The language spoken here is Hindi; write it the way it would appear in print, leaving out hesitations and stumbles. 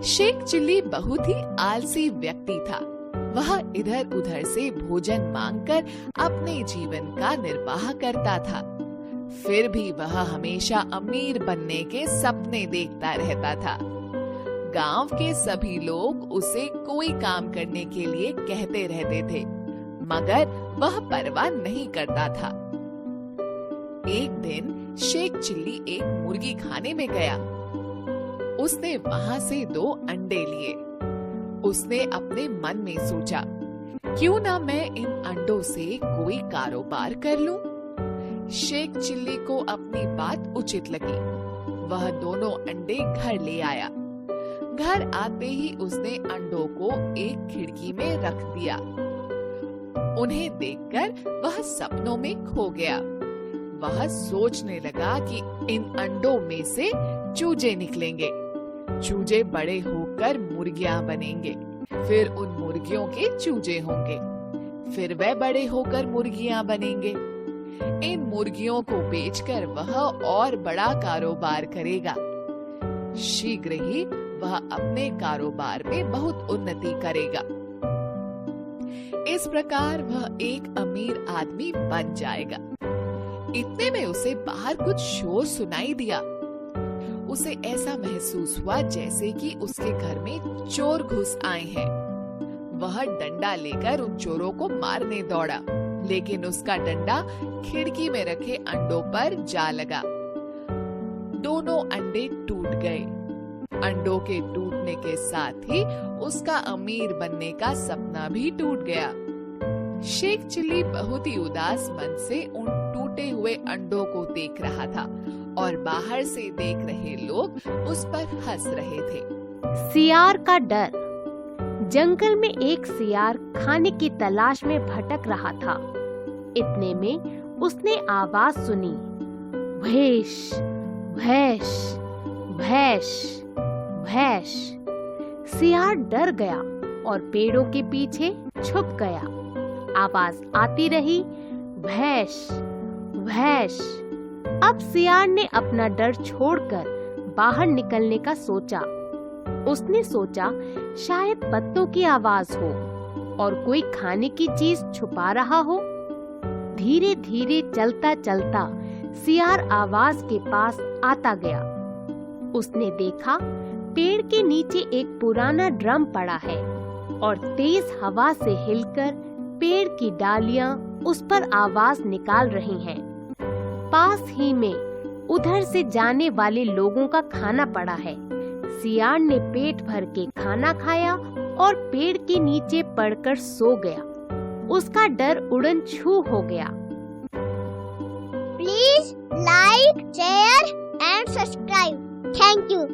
शेख चिल्ली बहुत ही आलसी व्यक्ति था। वह इधर उधर से भोजन मांगकर अपने जीवन का निर्वाह करता था। फिर भी वह हमेशा अमीर बनने के सपने देखता रहता था। गांव के सभी लोग उसे कोई काम करने के लिए कहते रहते थे, मगर वह परवाह नहीं करता था। एक दिन शेख चिल्ली एक मुर्गी खाने में गया। उसने वहां से 2 अंडे लिए। उसने अपने मन में सोचा, क्यों ना मैं इन अंडों से कोई कारोबार कर लूं। शेख चिल्ली को अपनी बात उचित लगी। वह दोनों अंडे घर ले आया। घर आते ही उसने अंडों को एक खिड़की में रख दिया। उन्हें देखकर वह सपनों में खो गया। वह सोचने लगा कि इन अंडों में से चूजे निकलेंगे। चूजे बड़े होकर मुर्गियां बनेंगे, फिर उन मुर्गियों के चूजे होंगे, फिर वे बड़े होकर मुर्गियां बनेंगे। इन मुर्गियों को बेचकर वह और बड़ा कारोबार करेगा। शीघ्र ही वह अपने कारोबार में बहुत उन्नति करेगा। इस प्रकार वह एक अमीर आदमी बन जाएगा। इतने में उसे बाहर कुछ शोर सुनाई दिया। उसे ऐसा महसूस हुआ जैसे कि उसके घर में चोर घुस आए हैं। वह डंडा लेकर उन चोरों को मारने दौड़ा, लेकिन उसका डंडा खिड़की में रखे अंडों पर जा लगा। दोनों अंडे टूट गए। अंडों के टूटने के साथ ही उसका अमीर बनने का सपना भी टूट गया। शेख चिल्ली बहुत ही उदास मन से उन टूटे हुए अंडों को देख रहा था और बाहर से देख रहे लोग उस पर हंस रहे थे। सियार का डर। जंगल में एक सियार खाने की तलाश में भटक रहा था। इतने में उसने आवाज सुनी, भैंस, भैंस, भैंस, भैंस। सियार डर गया और पेड़ों के पीछे छुप गया। आवाज आती रही, भैंस, भैंस। अब सियार ने अपना डर छोड़कर बाहर निकलने का सोचा। उसने सोचा शायद पत्तों की आवाज हो और कोई खाने की चीज छुपा रहा हो। धीरे धीरे चलता चलता सियार आवाज के पास आता गया। उसने देखा पेड़ के नीचे एक पुराना ड्रम पड़ा है और तेज हवा से हिलकर पेड़ की डालियां उस पर आवाज निकाल रही हैं। पास ही में उधर से जाने वाले लोगों का खाना पड़ा है। सियार ने पेट भर के खाना खाया और पेड़ के नीचे पड़कर सो गया। उसका डर उड़न छू हो गया। Please like, share and subscribe. Thank you.